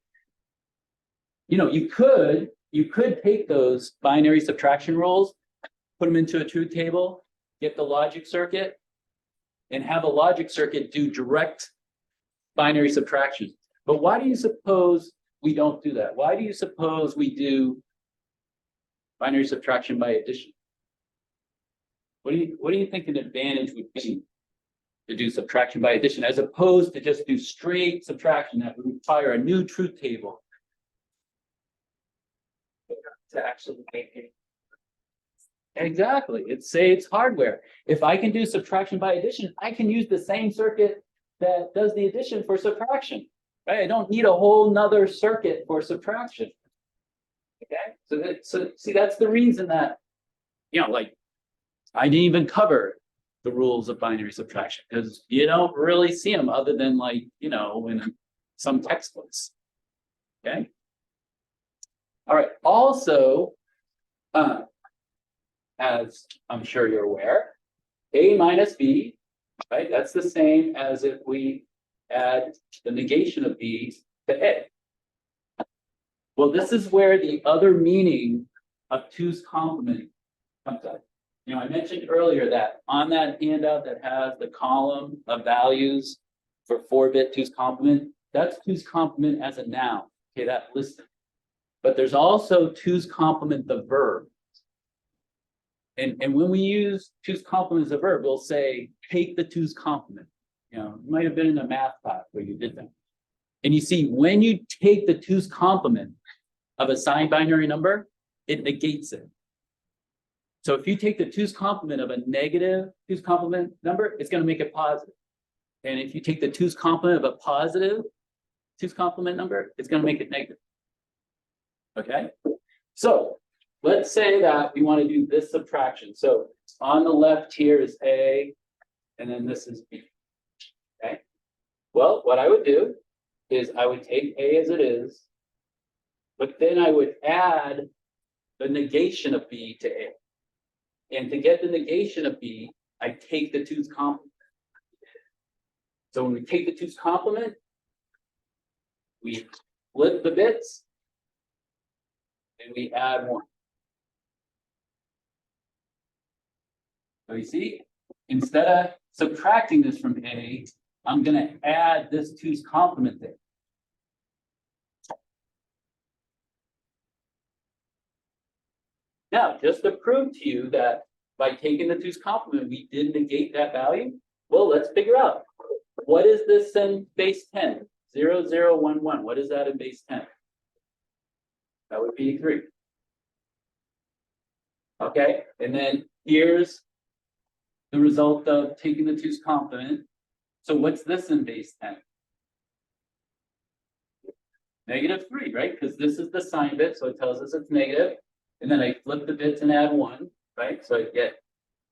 You know, you could take those binary subtraction rules, put them into a truth table, get the logic circuit, and have a logic circuit do direct binary subtraction. But why do you suppose we don't do that? Why do you suppose we do binary subtraction by addition? What do you think an advantage would be to do subtraction by addition, as opposed to just do straight subtraction that would require a new truth table? To actually make it. Exactly. It's hardware. If I can do subtraction by addition, I can use the same circuit that does the addition for subtraction. Right? I don't need a whole nother circuit for subtraction. Okay, so see, that's the reason that, you know, like, I didn't even cover the rules of binary subtraction, because you don't really see them other than, like, you know, in some textbooks. Okay. All right. Also, as I'm sure you're aware, A minus B, right? That's the same as if we add the negation of B to A. Well, this is where the other meaning of 2's complement comes up. You know, I mentioned earlier that on that handout that has the column of values for 4-bit 2's complement, that's 2's complement as a noun. Okay, that listed. But there's also 2's complement, the verb. And when we use 2's complement as a verb, we'll say, take the 2's complement. You know, it might have been in a math class where you did that. And you see, when you take the 2's complement of a signed binary number, it negates it. So if you take the 2's complement of a negative 2's complement number, it's going to make it positive. And if you take the 2's complement of a positive 2's complement number, it's going to make it negative. Okay? So let's say that we want to do this subtraction. So on the left here is A, and then this is B. Okay? Well, what I would do is I would take A as it is, but then I would add the negation of B to A. And to get the negation of B, I take the 2's complement. So when we take the 2's complement, we flip the bits, and we add 1. So you see, instead of subtracting this from A, I'm going to add this 2's complement there. Now, just to prove to you that by taking the 2's complement, we did negate that value, well, let's figure out, what is this in base 10? 0, 0, 1, 1. What is that in base 10? That would be 3. Okay, and then here's the result of taking the 2's complement. So what's this in base 10? -3, right? Because this is the sign bit, so it tells us it's negative. And then I flip the bits and add 1, right? So I get,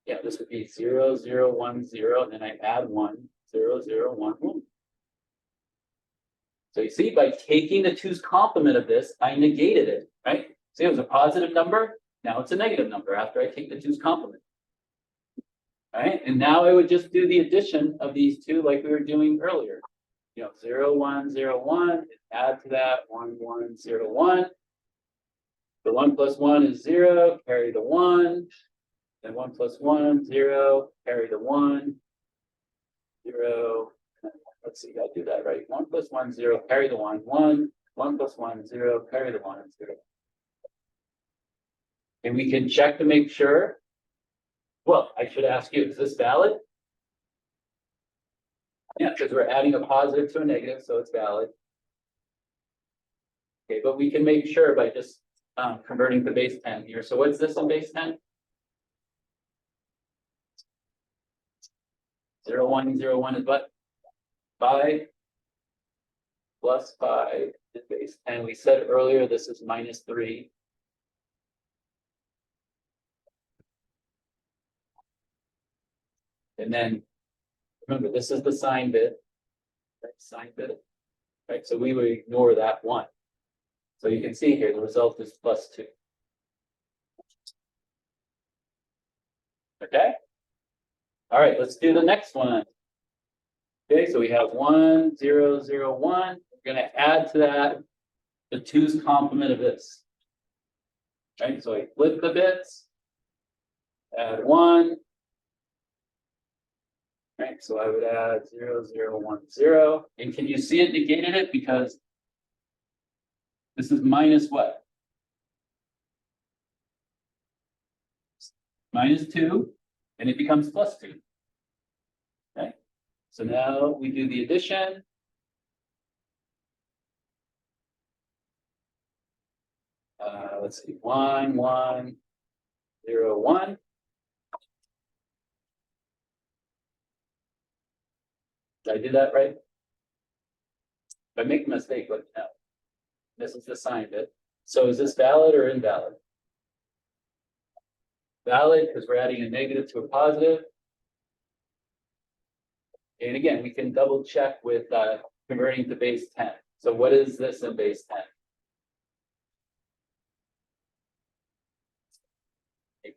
yeah, this would be 0, 0, 1, 0, and then I add 1, 0, 0, 1, 1. So you see, by taking the 2's complement of this, I negated it, right? See, it was a positive number, now it's a negative number after I take the 2's complement. All right, and now I would just do the addition of these two like we were doing earlier. You know, 0, 1, 0, 1, add to that 1, 1, 0, 1. The 1 plus 1 is 0, carry the 1. Then 1 plus 1, 0, carry the 1. 0. Let's see, I do that right. 1 plus 1, 0, carry the 1, 1. 1 plus 1, 0, carry the 1, 0. And we can check to make sure. Well, I should ask you, is this valid? Yeah, because we're adding a positive to a negative, so it's valid. Okay, but we can make sure by just converting to base 10 here. So what's this in base 10? 0, 1, 0, 1 is what? 5 plus 5 is base 10. We said earlier this is -3. And then remember, this is the sign bit, right? Sign bit, right? So we would ignore that 1. So you can see here the result is +2. Okay. All right, let's do the next one. Okay, so we have 1, 0, 0, 1. We're going to add to that the 2's complement of this. Right, so I flip the bits, add 1. Right, so I would add 0, 0, 1, 0. And can you see it negated it? Because this is minus what? -2, and it becomes +2. Okay, so now we do the addition. Let's see, 1, 1, 0, 1. Did I do that right? If I make a mistake, let me know. This is the sign bit. So is this valid or invalid? Valid, because we're adding a negative to a positive. And again, we can double check with converting to base 10. So what is this in base 10?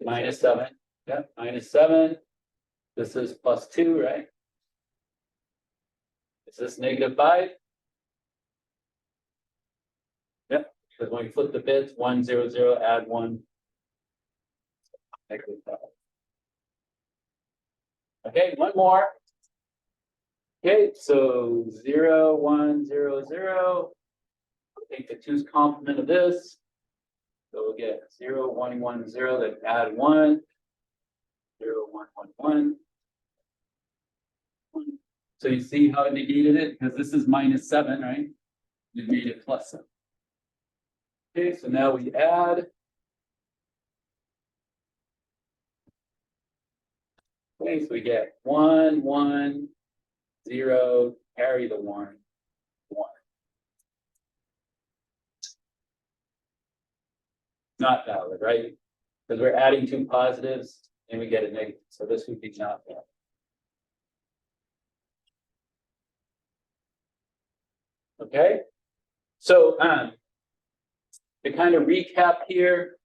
-7. Yeah, -7. This is +2, right? Is this -5? Yep, because when we flip the bits, 1, 0, 0, add 1. -5. Okay, one more. Okay, so 0, 1, 0, 0. Take the 2's complement of this. So we'll get 0, 1, 1, 0, then add 1. 0, 1, 1, 1. So you see how it negated it? Because this is -7, right? You made it +7. Okay, so now we add. Okay, so we get 1, 1, 0, carry the 1, 1. Not valid, right? Because we're adding 2 positives and we get a negative. So this would be not valid. Okay, so to kind of recap here,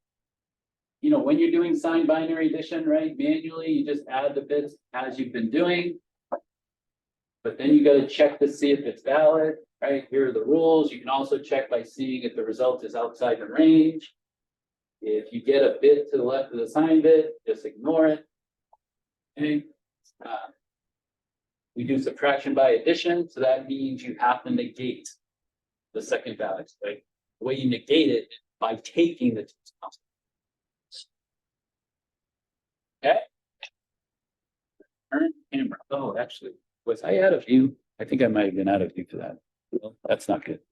you know, when you're doing signed binary addition, right, manually, you just add the bits as you've been doing. But then you got to check to see if it's valid, right? Here are the rules. You can also check by seeing if the result is outside the range. If you get a bit to the left of the sign bit, just ignore it. Okay. We do subtraction by addition, so that means you have to negate the second value, right? The way you negate it is by taking the 2's complement. Okay. Turn camera. Oh, actually, was I out of view? I think I might have been out of view for that. Well, that's not good.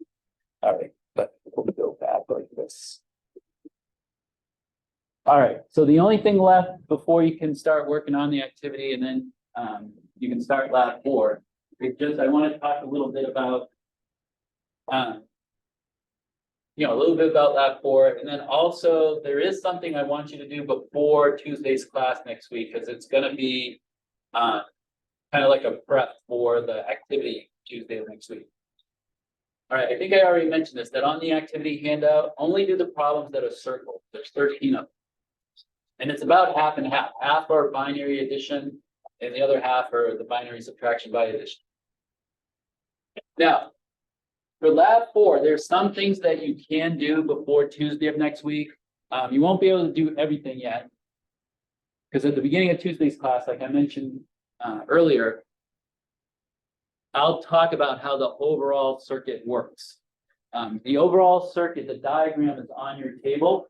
All right, but we'll go back like this. All right, so the only thing left before you can start working on the activity and then you can start lab 4. I want to talk a little bit about you know, a little bit about lab 4, and then also there is something I want you to do before Tuesday's class next week, because it's gonna be kind of like a prep for the activity Tuesday of next week. All right, I think I already mentioned this, that on the activity handout, only do the problems that are circled. There's 13 of them. And it's about half and half. Half are binary addition, and the other half are the binary subtraction by addition. Now, for lab 4, there's some things that you can do before Tuesday of next week. You won't be able to do everything yet, because at the beginning of Tuesday's class, like I mentioned earlier, I'll talk about how the overall circuit works. The overall circuit, the diagram is on your table.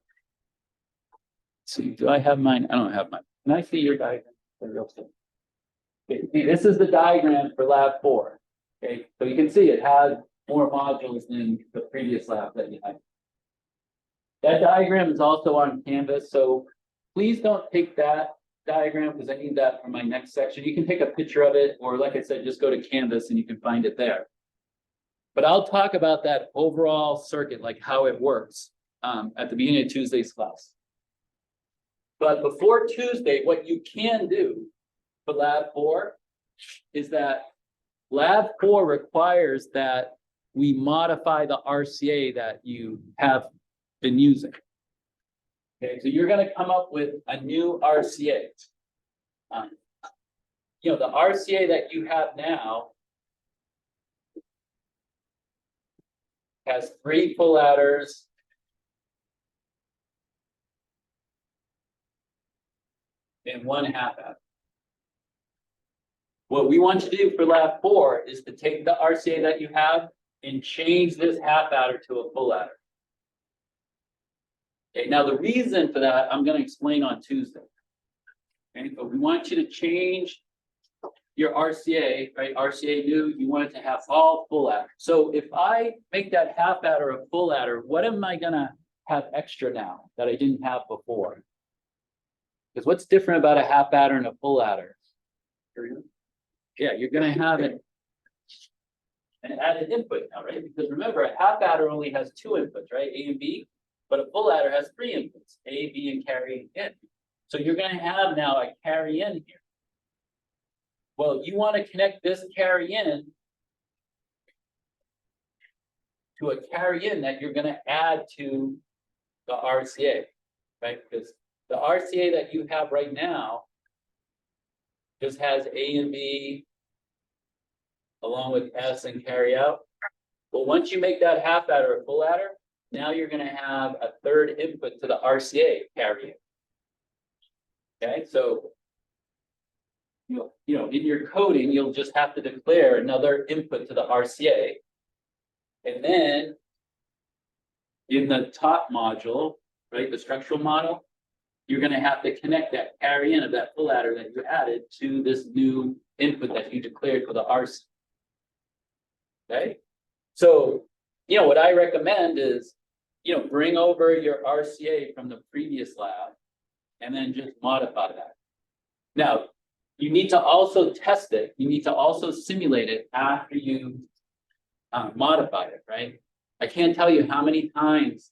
So do I have mine? I don't have mine. Can I see your diagram? Okay, see, this is the diagram for lab 4. Okay, so you can see it has more modules than the previous lab that you had. That diagram is also on Canvas, so please don't take that diagram because I need that for my next section. You can take a picture of it, or like I said, just go to Canvas and you can find it there. But I'll talk about that overall circuit, like how it works, at the beginning of Tuesday's class. But before Tuesday, what you can do for lab 4 is that lab 4 requires that we modify the RCA that you have been using. Okay, so you're going to come up with a new RCA. You know, the RCA that you have now has 3 full adders and 1 half adder. What we want to do for lab 4 is to take the RCA that you have and change this half adder to a full adder. Okay, now the reason for that, I'm going to explain on Tuesday. Okay, but we want you to change your RCA, right? RCA new, you want it to have all full adder. So if I make that half adder a full adder, what am I going to have extra now that I didn't have before? Because what's different about a half adder and a full adder? Yeah, you're going to have an added input now, right? Because remember, a half adder only has 2 inputs, right? A and B. But a full adder has 3 inputs, A, B, and carry in. So you're going to have now a carry in here. Well, you want to connect this carry in to a carry in that you're going to add to the RCA, right? Because the RCA that you have right now just has A and B along with S and carry out. Well, once you make that half adder a full adder, now you're going to have a 3rd input to the RCA carry. Okay, so you know, in your coding, you'll just have to declare another input to the RCA. And then in the top module, right, the structural model, you're going to have to connect that carry in of that full adder that you added to this new input that you declared for the RCA. Okay, so you know what I recommend is, you know, bring over your RCA from the previous lab and then just modify that. Now, you need to also test it. You need to also simulate it after you modify it, right? I can't tell you how many times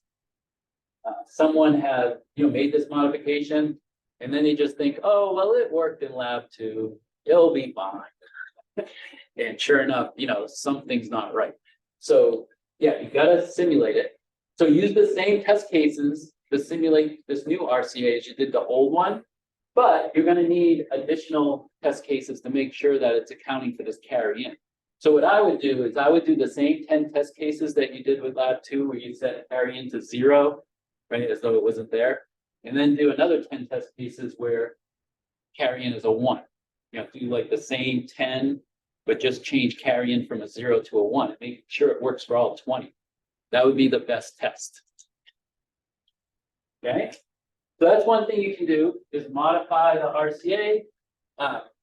someone has, you know, made this modification and then they just think, oh, well, it worked in lab 2. It'll be fine. And sure enough, you know, something's not right. So yeah, you got to simulate it. So use the same test cases to simulate this new RCA as you did the old one, but you're going to need additional test cases to make sure that it's accounting for this carry in. So what I would do is I would do the same 10 test cases that you did with lab 2, where you set carry in to 0, right, as though it wasn't there, and then do another 10 test cases where carry in is a 1. You know, do like the same 10, but just change carry in from a 0 to a 1 and make sure it works for all 20. That would be the best test. Okay, so that's one thing you can do, is modify the RCA.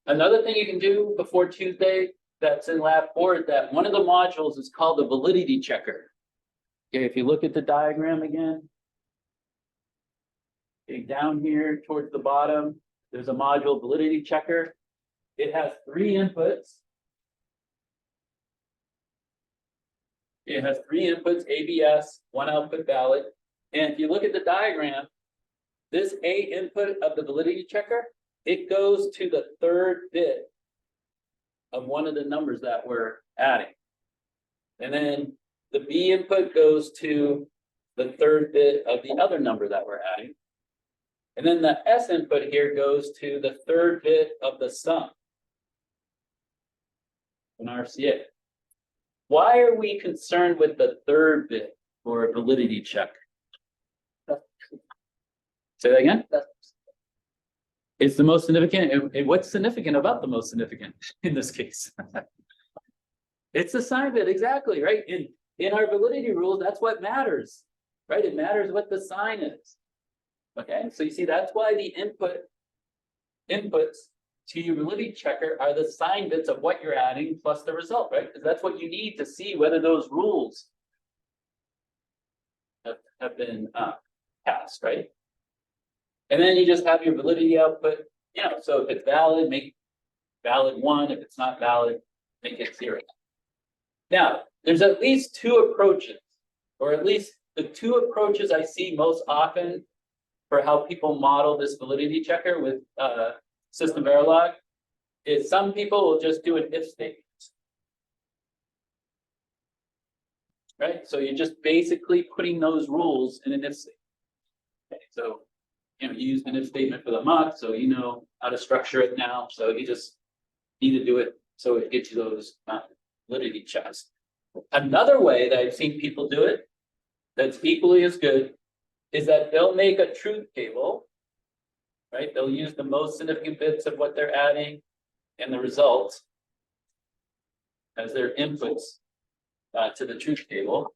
Another thing you can do before Tuesday that's in lab 4 is that one of the modules is called the validity checker. Okay, if you look at the diagram again, okay, down here towards the bottom, there's a module validity checker. It has 3 inputs. It has 3 inputs, ABS, 1 output valid. And if you look at the diagram, this A input of the validity checker, it goes to the 3rd bit of one of the numbers that we're adding. And then the B input goes to the 3rd bit of the other number that we're adding. And then the S input here goes to the 3rd bit of the sum. An RCA. Why are we concerned with the 3rd bit for a validity check? Say that again? It's the most significant. And what's significant about the most significant in this case? It's the sign bit, exactly, right? In our validity rules, that's what matters, right? It matters what the sign is. Okay, so you see, that's why the inputs to your validity checker are the sign bits of what you're adding plus the result, right? Because that's what you need to see whether those rules have been passed, right? And then you just have your validity output, you know, so if it's valid, make valid 1. If it's not valid, make it 0. Now, there's at least 2 approaches, or at least the 2 approaches I see most often for how people model this validity checker with System Verilog, is some people will just do an if statement. Right, so you're just basically putting those rules in an if statement. Okay, so you know, you used an if statement for the mock, so you know how to structure it now. So you just need to do it so it gets you those validity checks. Another way that I've seen people do it that's equally as good is that they'll make a truth table, right? They'll use the most significant bits of what they're adding and the results as their inputs to the truth table.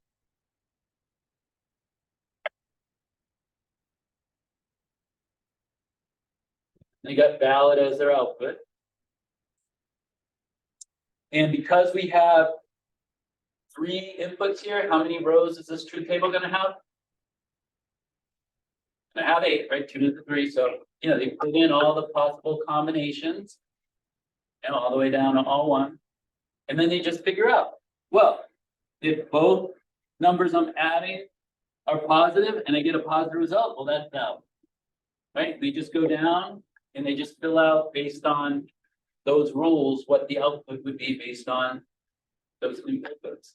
They got valid as their output. And because we have 3 inputs here, how many rows is this truth table going to have? I have 8, right? 2 to the 3. So, you know, they put in all the possible combinations and all the way down to all 1. And then they just figure out, well, if both numbers I'm adding are positive and I get a positive result, well, that's valid, right? They just go down and they just fill out based on those rules what the output would be based on those inputs.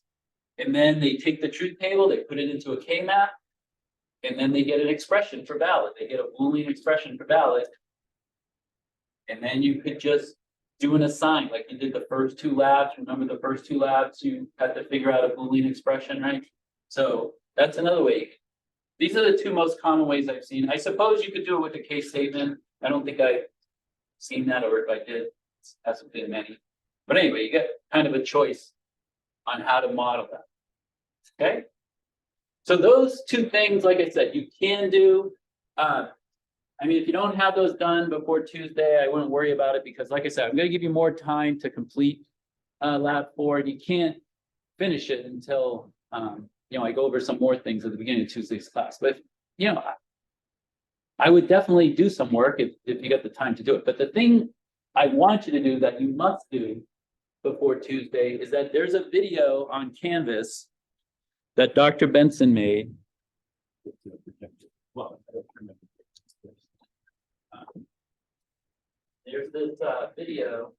And then they take the truth table, they put it into a K-map, and then they get an expression for valid. They get a Boolean expression for valid. And then you could just do an assign, like you did the first 2 labs. Remember the first 2 labs, you had to figure out a Boolean expression, right? So that's another way. These are the 2 most common ways I've seen. I suppose you could do it with a case statement. I don't think I've seen that, or if I did, it hasn't been many. But anyway, you get kind of a choice on how to model that. Okay? So those 2 things, like I said, you can do. I mean, if you don't have those done before Tuesday, I wouldn't worry about it because, like I said, I'm going to give you more time to complete Lab 4. And you can't finish it until, you know, I go over some more things at the beginning of Tuesday's class. But, you know, I would definitely do some work if you got the time to do it. But the thing I want you to do that you must do before Tuesday is that there's a video on Canvas that Dr. Benson made. Well, I don't remember. There's this video.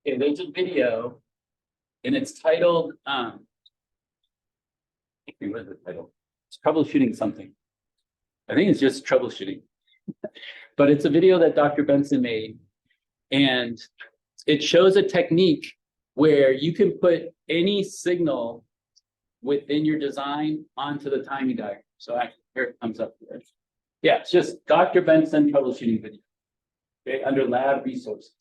Okay, there's a video, and it's titled, what is the title? It's troubleshooting something. I think it's just troubleshooting. But it's a video that Dr. Benson made, and it shows a technique where you can put any signal within your design onto the timing diagram. So actually, here it comes up here. Yeah, it's just Dr. Benson troubleshooting video, okay, under lab resources.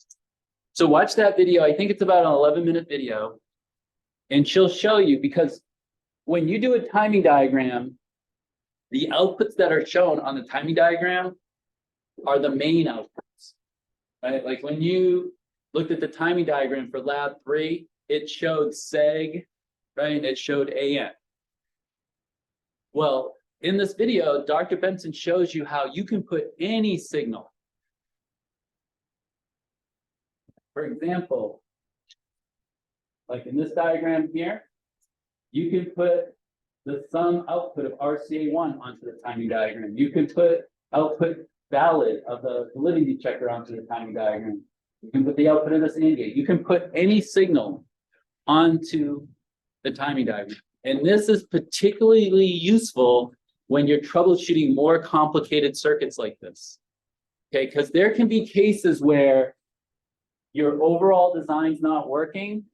So watch that video. I think it's about an 11-minute video. And she'll show you, because when you do a timing diagram, The outputs that are shown on the timing diagram are the main outputs. Right, like when you looked at the timing diagram for lab 3, it showed seg, right, and it showed AN. Well, in this video, Dr. Benson shows you how you can put any signal. For example, like in this diagram here, you can put the sum output of RCA1 onto the timing diagram. You can put output valid of the validity checker onto the timing diagram. You can put the output of this AND gate. You can put any signal onto the timing diagram. And this is particularly useful when you're troubleshooting more complicated circuits like this. Okay, because there can be cases where your overall design's not working,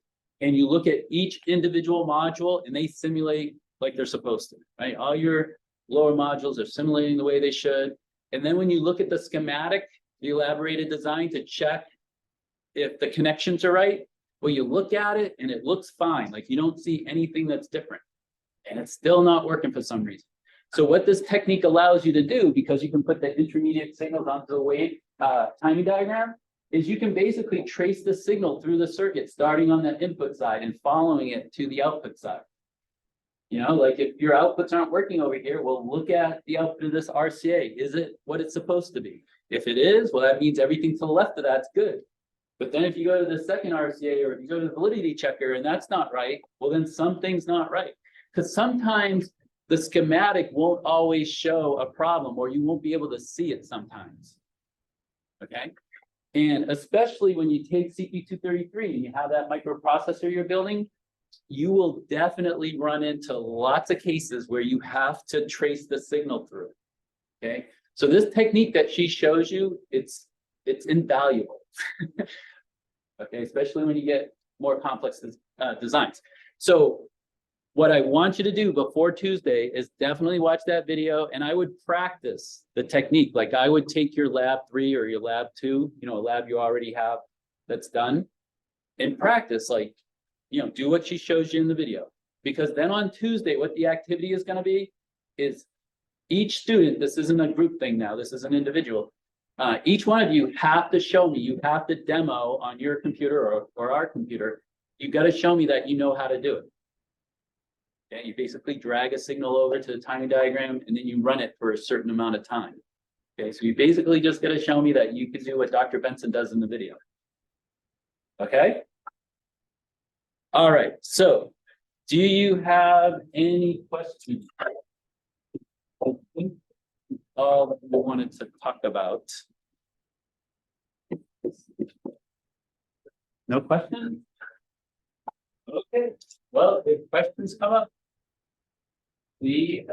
and you look at each individual module and they simulate like they're supposed to, right? All your lower modules are simulating the way they should. And then when you look at the schematic, the elaborated design to check if the connections are right, well, you look at it and it looks fine. Like you don't see anything that's different, and it's still not working for some reason. So what this technique allows you to do, because you can put the intermediate signals onto the wave timing diagram, is you can basically trace the signal through the circuit, starting on the input side and following it to the output side. You know, like if your outputs aren't working over here, well, look at the output of this RCA. Is it what it's supposed to be? If it is, well, that means everything to the left of that's good. But then if you go to the second RCA, or if you go to the validity checker and that's not right, well, then something's not right. Because sometimes the schematic won't always show a problem, or you won't be able to see it sometimes. Okay? And especially when you take CP233 and you have that microprocessor you're building, you will definitely run into lots of cases where you have to trace the signal through. Okay, so this technique that she shows you, it's invaluable. Okay, especially when you get more complex designs. So what I want you to do before Tuesday is definitely watch that video, and I would practice the technique. Like I would take your lab 3 or your lab 2, you know, a lab you already have that's done, and practice, like, you know, do what she shows you in the video. Because then on Tuesday, what the activity is going to be is each student, this isn't a group thing now, this is an individual. Each one of you have to show me, you have to demo on your computer or our computer. You've got to show me that you know how to do it. Okay, you basically drag a signal over to the timing diagram and then you run it for a certain amount of time. Okay, so you basically just got to show me that you can do what Dr. Benson does in the video. Okay? All right, so do you have any questions? All that we wanted to talk about. No questions? Okay, well, if questions come up, we